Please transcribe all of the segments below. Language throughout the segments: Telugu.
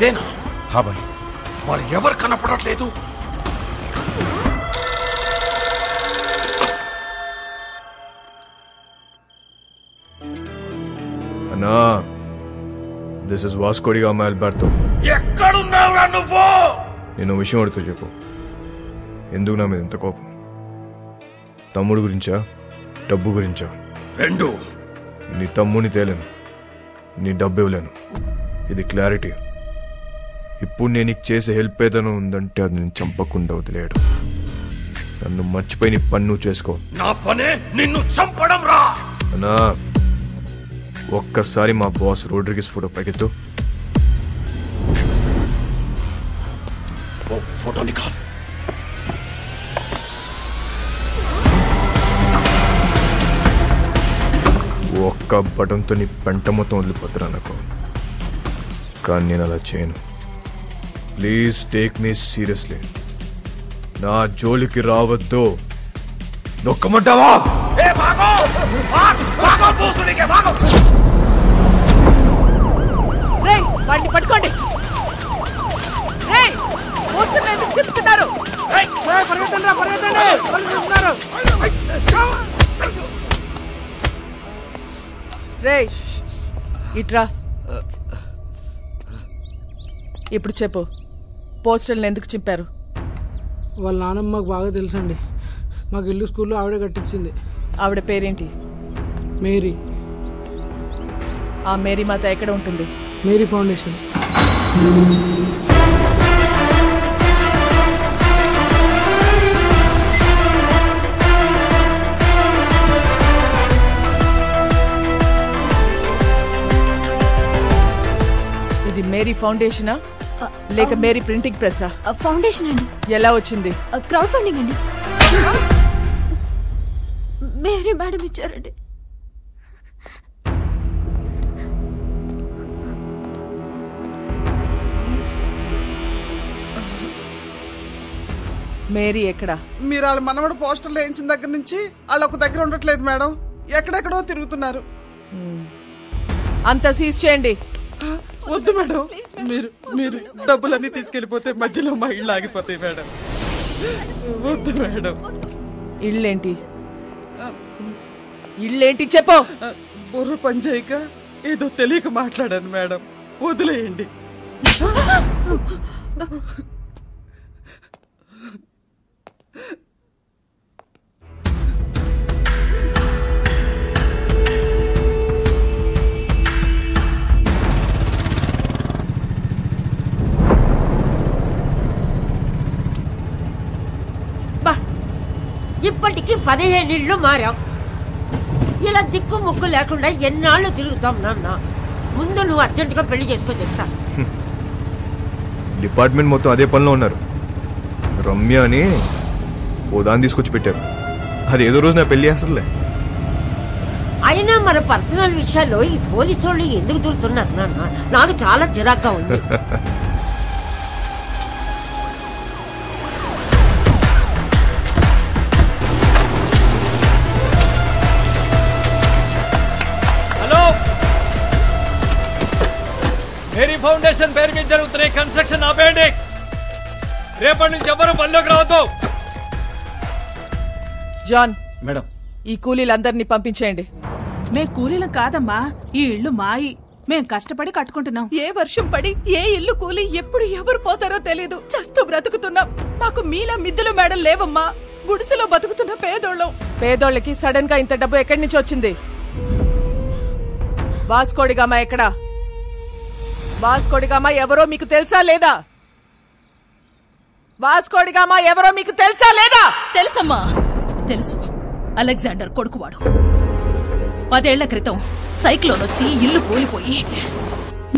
ఇదేనా? హా భాయ్. మరి ఎవరు కనపడట్లేదు? అన్నా, this is Vasco da Gama Alberto. ఎక్కడున్నావురా నువ్వు? నేను విషయం అడుగుతూ చెప్పు. ఎందుకు నా మీద ఇంత కోపం? తమ్ముడు గురించా, డబ్బు గురించా? రెండు. నీ తమ్ముని తేలేను, నీ డబ్బు ఇవ్వలేను. ఇది క్లారిటీ. ఇప్పుడు నేను నీకు చేసే హెల్ప్ ఏదైనా ఉందంటే అది నేను చంపకుండా వదిలేయడు. నన్ను మర్చిపోయి నీ పని నువ్వు చేసుకో. నా పనే నిన్ను చంపడం రా. అన్నా, ఒక్కసారి మా బాస్ రోడ్రిగిస్ ఫోటో పైకెత్తు. ఫోటో నికాల్. ఒక్క బటన్తో నీ పెంట మొత్తం వదిలిపోతురా నాకు. కానీ నేను అలా చేయను. Please take me seriously. నా జోలికి రావద్దు. నొక్కమంటావా? వాడిని పట్టుకోండి. చెప్తున్నారు. రేయ్ ఇట్రా. ఇప్పుడు చెప్పు, పోస్టర్లను ఎందుకు చింపారు? వాళ్ళ నాన్నమ్మ మాకు బాగా తెలుసండి. మాకు ఇల్లు స్కూల్లో ఆవిడే కట్టించింది. ఆవిడ పేరేంటి? మేరీ. ఆ మేరీ మాత ఎక్కడ ఉంటుంది? Mary foundation. ఇది మేరీ ఫౌండేషనా లేక మేరీ ప్రింటింగ్ ప్రెస్సా? ఫౌండేషన్ అండి. ఎలా వచ్చింది? క్రౌడ్ ఫండింగ్ అండి. మేరీ మేడం ఇచ్చారండి. మేరీ ఎక్కడా? మీరు వాళ్ళ మనవడు పోస్టర్లు వేయించిన దగ్గర నుంచి వాళ్ళు ఒక దగ్గర ఉండట్లేదు మేడం. ఎక్కడెక్కడో తిరుగుతున్నారు. అంతా సీజ్ చేయండి. వద్దు మేడం, మీరు మీరు డబ్బులన్నీ తీసుకెళ్లిపోతే మధ్యలో మా ఇళ్ళు ఆగిపోతాయి మేడం. వద్దు మేడం. ఇళ్ళేంటి? ఇళ్ళేంటి చెప్పు. బుర్ర పని చేయక ఏదో తెలియక మాట్లాడాను మేడం. వదిలేయండి. ఇప్పటికి 15 ఇళ్ళు మారాం. ఇలా దిక్కు ముక్కు లేకుండా ఎన్నాళ్ళు తిరుగుతాం నాన్న. ముందు నువ్వు అర్జెంటుగా పెళ్లి చేసుకొని చెప్తా. డిపార్ట్మెంట్ మొత్తం అదే పనిలో ఉన్నారు. రమ్య అని ఓ దాన్ని తీసుకొచ్చి పెట్టారు. అది ఏదో రోజు నా పెళ్లి చేస్తుందిలే. అయినా మన పర్సనల్ విషయాల్లో ఈ పోలీసు వాళ్ళు ఎందుకు తిరుగుతున్నారు నాన్న? నాకు చాలా చిరాగ్గా ఉంది. మేరీ ఫౌండేషన్ పేరు మీద జరుగుతున్న కన్స్ట్రక్షన్ ఆపేయండి. రేపటి నుంచి ఎవరు పనిలోకి రావద్దు. జాన్ మేడం, ఈ కూలీలందరినీ పంపించేయండి. మే కూలీలం కాదమ్మా, ఈ ఇల్లు మాయి. మేం కష్టపడి కట్టుకుంటున్నాం. ఏ వర్షం పడి ఏ ఇల్లు కూలి ఎప్పుడు ఎవరు పోతారో తెలీదు. చస్తూ బ్రతుకుతున్నాం. మాకు మీలా మిద్దులు మేడలు లేవమ్మా. గుడిసెలో బతుకుతున్న పేదోళ్ళం. పేదోళ్ళకి సడన్ గా ఇంత డబ్బు ఎక్కడి నుంచి వచ్చింది? వాస్కో డి గామా ఎక్కడా? వాస్కో డి గామా ఎవరో మీకు తెలుసా లేదా? వాస్కో డి గామా ఎవరో మీకు తెలుసా లేదా? తెలుసమ్మా, తెలుసు. అలెగ్జాండర్ కొడుకువాడు. 10 ఏళ్ల క్రితం సైక్లోన్ వచ్చి ఇల్లు కూలిపోయి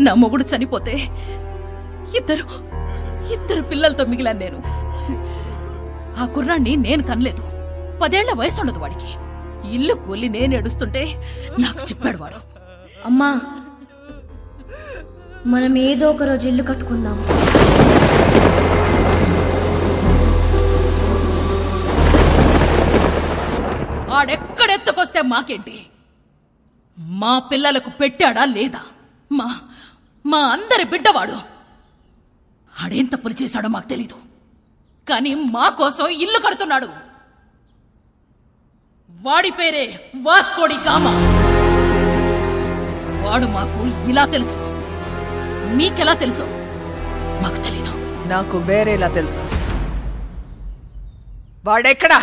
నా మొగుడు చనిపోతే ఇద్దరు పిల్లలతో మిగిలాను నేను. ఆ కుర్రాన్ని నేను కనలేదు. 10 ఏళ్ల వయసుండదు వాడికి. ఇల్లు కూలి నేను ఏడుస్తుంటే నాకు చెప్పాడు వాడు. అమ్మా, మనం ఏదో ఒక రోజు ఇల్లు కట్టుకుందాం. ఆడెక్కడెత్తుకొస్తే మాకేంటి? మా పిల్లలకు పెట్టాడా లేదా? మా అందరి బిడ్డవాడు. ఆడేం తప్పులు చేశాడో మాకు తెలీదు, కానీ మా కోసం ఇల్లు కడుతున్నాడు. వాడి పేరే వాస్కోడి గామా. వాడు మాకు ఇలా తెలుసు, మీకెలా తెలుసు మాకు తెలీదు. నాకు వేరేలా తెలుసు. వాడెక్కడా?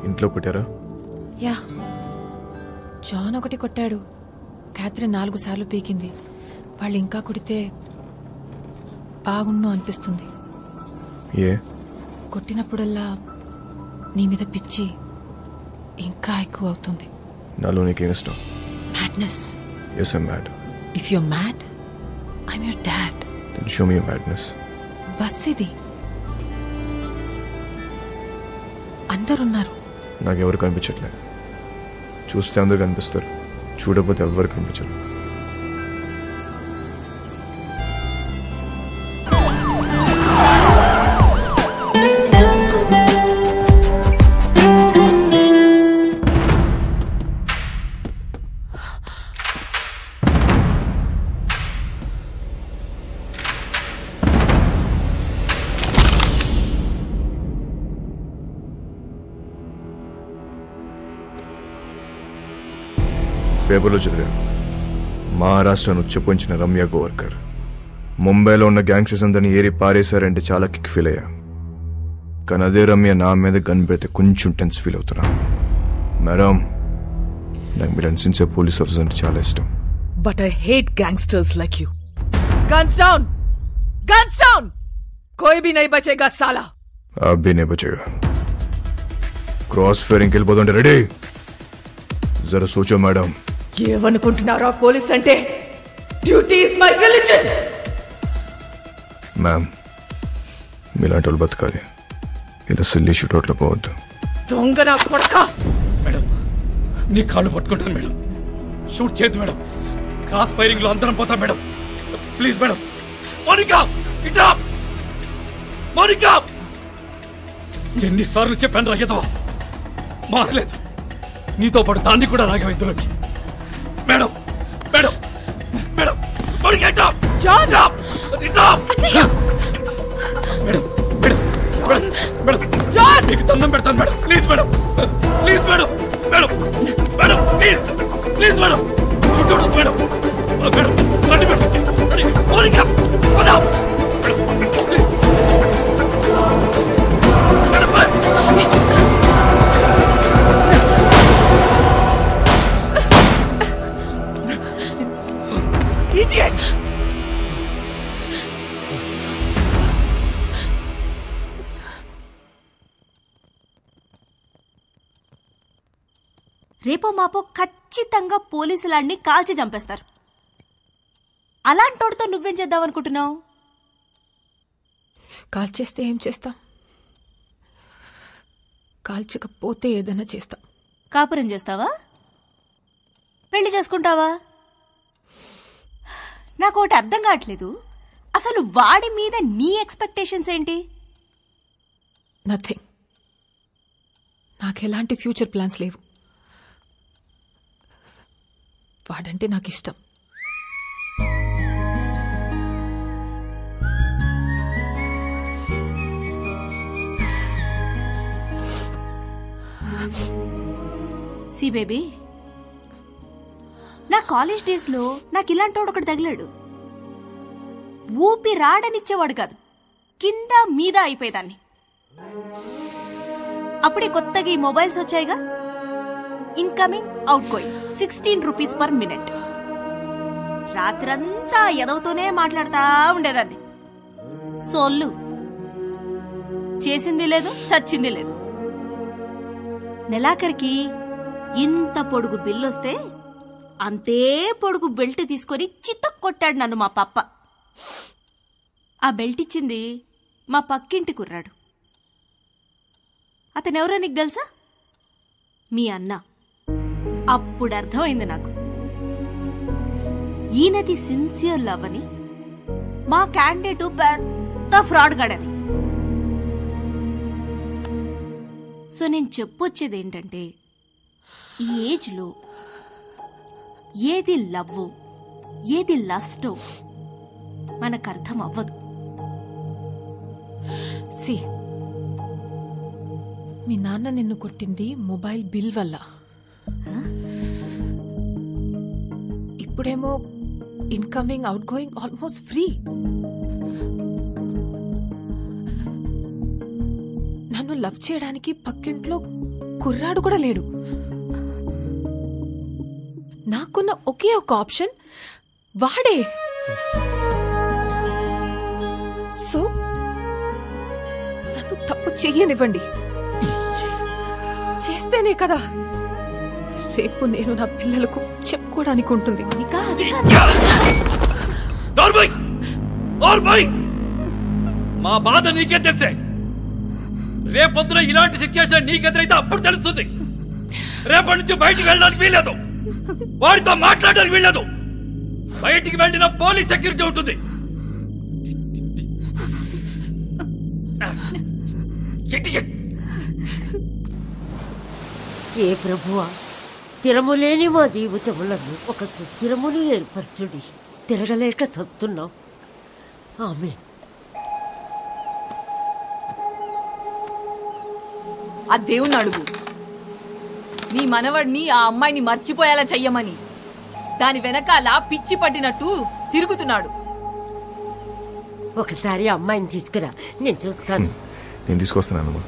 ఇంట్లో కొట్టారా? యా, జాన్ ఒకటి కొట్టాడు, క్యాథరిన్ 4 సార్లు పీకింది. వాళ్ళు ఇంకా కొడితే బాగుండు అనిపిస్తుంది. ఏ? కొట్టినప్పుడల్లా నీ మీద పిచ్చి ఇంకా ఎక్కువ అవుతుంది. నాలో నీకేం ఇష్టం? Madness. Yes, I'm mad. If you're mad, I'm your dad. Then show me your madness. Bus ఇది, అందరున్నారు. నాకెవరు కనిపించట్లేదు. చూస్తే అందరు కనిపిస్తారు, చూడకపోతే ఎవరు కనిపించరు. పేపర్లో చదివా, మహారాష్ట్రను ఉచ్చపోంచిన రమ్య గోవర్కర్ ముంబైలో ఉన్న గ్యాంగ్స్టర్స్ అందరినీ ఏరి పారేశారంటే చాలా కిక్ ఫీల్ అయ్యా. కానీ అదే రమ్య నా మీద గన్ పెడితే కొంచెం టెన్స్ ఫీల్ అవుతున్నా. మేడం, నాకు మీరు సిన్సియర్ పోలీస్ ఆఫీసర్ అంటే చాలా ఇష్టం. But I hate gangsters like you. Guns down! Guns down! कोई भी नहीं बचेगा साला. आप भी नहीं बचेगा. क्रॉस फायरिंग వెళ్ళిపోతుంటే రెడీ. జరా సోచో మేడం. ఏమనుకుంటున్నారా పోలీస్ అంటే? Duty is my religion. Ma'am, మీలాంటి వాళ్ళు బతకాలి, ఇలా సిల్లీ షూట్అవుట్లో పోవద్దు. దొంగ నా కొడక. మేడం, నీ కాళ్ళు పట్టుకుంటాను మేడం. షూట్ చేయద్దు మేడం. క్రాస్ ఫైరింగ్ లో అందరం పోతాం మేడం. Please madam. మోనికా, ఇట్లా మోనికా, ఎన్నిసార్లు చెప్పాను రాగేదో మారలేదు. నీతో పాటు దాన్ని కూడా రాగం ఇందులోకి. మేడం మేడం మేడం, మోనికా ఇట్లా. జాన్, ఇట్లా. Madam madam madam madam, John, నీకు దండం పెడతాను madam. Please madam, please madam. Madam madam, please please madam. చూడదు మేడం. మేడం రండి మేడం. మోనికా పద. Madam please. Idiot! రేపో మాపో ఖచ్చితంగా పోలీసులాడిని కాల్చి చంపేస్తారు. అలాంటోడితో నువ్వేం చేద్దామనుకుంటున్నావు? కాల్చేస్తే ఏం చేస్తాం? కాల్చకపోతే ఏదైనా చేస్తాం. కాపురం చేస్తావా? పెళ్లి చేసుకుంటావా? నాకు ఒకటి అర్థం కావట్లేదు, అసలు వాడి మీద నీ ఎక్స్పెక్టేషన్స్ ఏంటి? నథింగ్. నాకెలాంటి ఫ్యూచర్ ప్లాన్స్ లేవు. వాడంటే నాకు ఇష్టం. సి బేబీ, నా కాలేజ్ డేస్ లో నాకు ఇలాంటోడు ఒకటి తగిలాడు. ఊపి రాడనిచ్చేవాడు కాదు, కింద మీద అయిపోయేదాన్ని. అప్పుడే కొత్తగా ఈ మొబైల్స్ వచ్చాయిగా, incoming outgoing 16 rupees per minute. రాత్రంతా ఎదవుతూనే మాట్లాడుతా ఉండేదాన్ని. సోళ్ళు చేసింది లేదు, చచ్చింది లేదు. నెలాఖరికి ఇంత పొడుగు బిల్లొస్తే అంతే పొడుగు బెల్ట్ తీసుకొని చితక్ కొట్టాడు నన్ను మా పప్ప. ఆ బెల్ట్ ఇచ్చింది మా పక్కింటి కుర్రాడు. అతనెవరో నీకు తెలుసా? మీ అన్న. అప్పుడు అర్థమైంది నాకు, ఈయనది సిన్సియర్ లవ్ అని, మా క్యాండిడేట్ పెద్ద ఫ్రాడ్ గడని. సో నేను చెప్పొచ్చేది ఏంటంటే, ఈ ఏజ్ లో ఏది లవ్ ఏది లస్టో మనకు అర్థం అవ్వదు. సి, మీ నాన్న నిన్ను కొట్టింది మొబైల్ బిల్ వల్ల. ఇప్పుడేమో incoming out going almost free. నన్ను లవ్ చేయడానికి పక్కింట్లో కుర్రాడు కూడా లేడు. నాకున్న ఒకే ఒక ఆప్షన్ వాడే. సో నన్ను తప్పు చెయ్యనివ్వండి. చేస్తేనే కదా రేపు నేను నా పిల్లలకు చెప్పుకోవడానికి ఉంటుంది. మా బాధ నీకే తెలిసే. రేపొద్దున ఇలాంటి సిచ్యువేషన్ నీకెదురైతే అప్పుడు తెలుస్తుంది. రేపటి నుంచి బయటికి వెళ్ళడానికి వీల్లేదు, వాడితో మాట్లాడడానికి వీల్లేదు. బయటికి వెళ్ళిన పోలీస్ సెక్యూరిటీ ఉంటుంది. ఏ ప్రభువా, స్థిరము లేని మా జీవితములను ఒక సుస్థిరమును ఏర్పరచుడి. తిరగలేక చస్తున్నాం. ఆమె ఆ దేవుణ్ణి అడుగు, నీ మనవడిని ఆ అమ్మాయిని మర్చిపోయేలా చెయ్యమని. దాని వెనకాల పిచ్చి పట్టినట్టు తిరుగుతున్నాడు. ఒకసారి అమ్మాయిని తీసుకురా, నేను చూస్తాను. నేను తీసుకొస్తాను.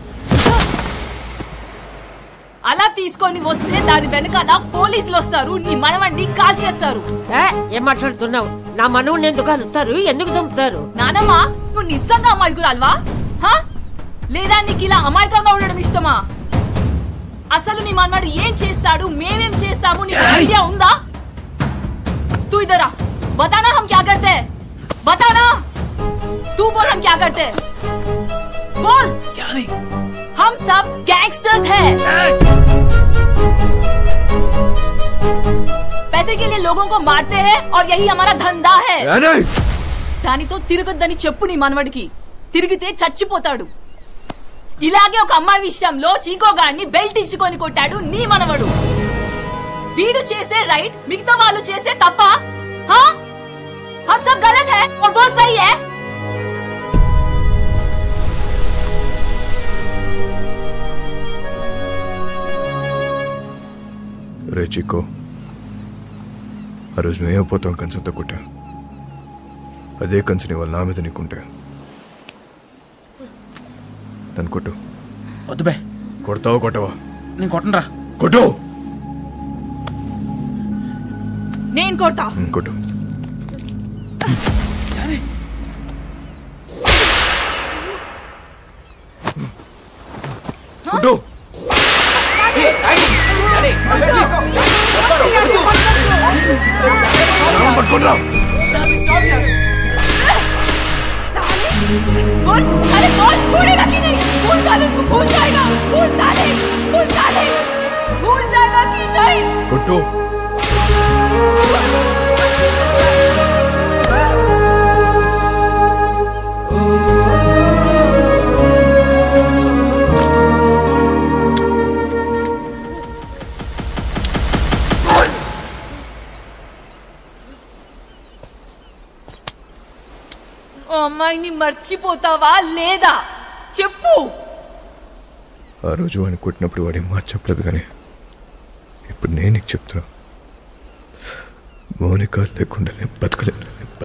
అలా తీసుకొని వస్తే దాని వెనకాల పోలీసులు వస్తారు, నీ మనవడిని కాల్ చేస్తారు. ఏం మాట్లాడుతున్నావు? నా మనవుని ఎందుకు కలుస్తారు? ఎందుకు చంపుతారు? నానమ్మా, నువ్వు నిజంగా అమాయకురాల్వా? లేదా నీకు ఇలా అమాయకంగా ఉండడం ఇష్టమా? అసలు నీ మనవాడు ఏం చేస్తాడు, మేమేం చేస్తాము, నీకు ఐడియా ఉందా? तू इधर आ, बताना हम क्या करते हैं, बताना. तू बोल हम क्या करते हैं, बोल. क्या नहीं? हम सब गैंगस्टर्स हैं. पैसे के लिए लोगों को मारते हैं और यही हमारा धंधा है. దానితో తిరగొద్దని చెప్పు నీ మనవడికి. తిరిగితే చచ్చిపోతాడు. ఇలాగే ఒక అమ్మాయి విషయంలో చీకోగాడిని బెల్ట్ ఇచ్చుకొని కొట్టాడు నీ మనవడు. వీడు చేస్తే రైట్, మిగతా వాళ్ళు చేస్తే తప్ప? हम सब गलत है और वो सही है. రే చిక్కో, ఆ రోజు నువ్వేమైపోతావు కంచంతో కొట్టా. అదే కంచని వాళ్ళు నా మీద నీకుంటే నన్ను కొట్టు. వద్దు బే. కొడతావా కొట్టవా? నేను కొట్టనరా. కొట్టు. నేను కొడతా. కొట్టు. కొట్టు. పట్టుకోండిరా. बोल, अरे बोल, छोड़ेगा कि नहीं? भूल साले उसको, भूल जाएगा. भूल साले, भूल साले, भूल जाएगा कि नहीं? కొట్టు. అమ్మాయిని మర్చిపోతావా లేదా చెప్పు. ఆ రోజు వాడిని కొట్టినప్పుడు వాడేం మాట చెప్పలేదు, కానీ ఇప్పుడు నేను నీకు చెప్తున్నా, మౌనిక లేకుండా నేను బతకలేను.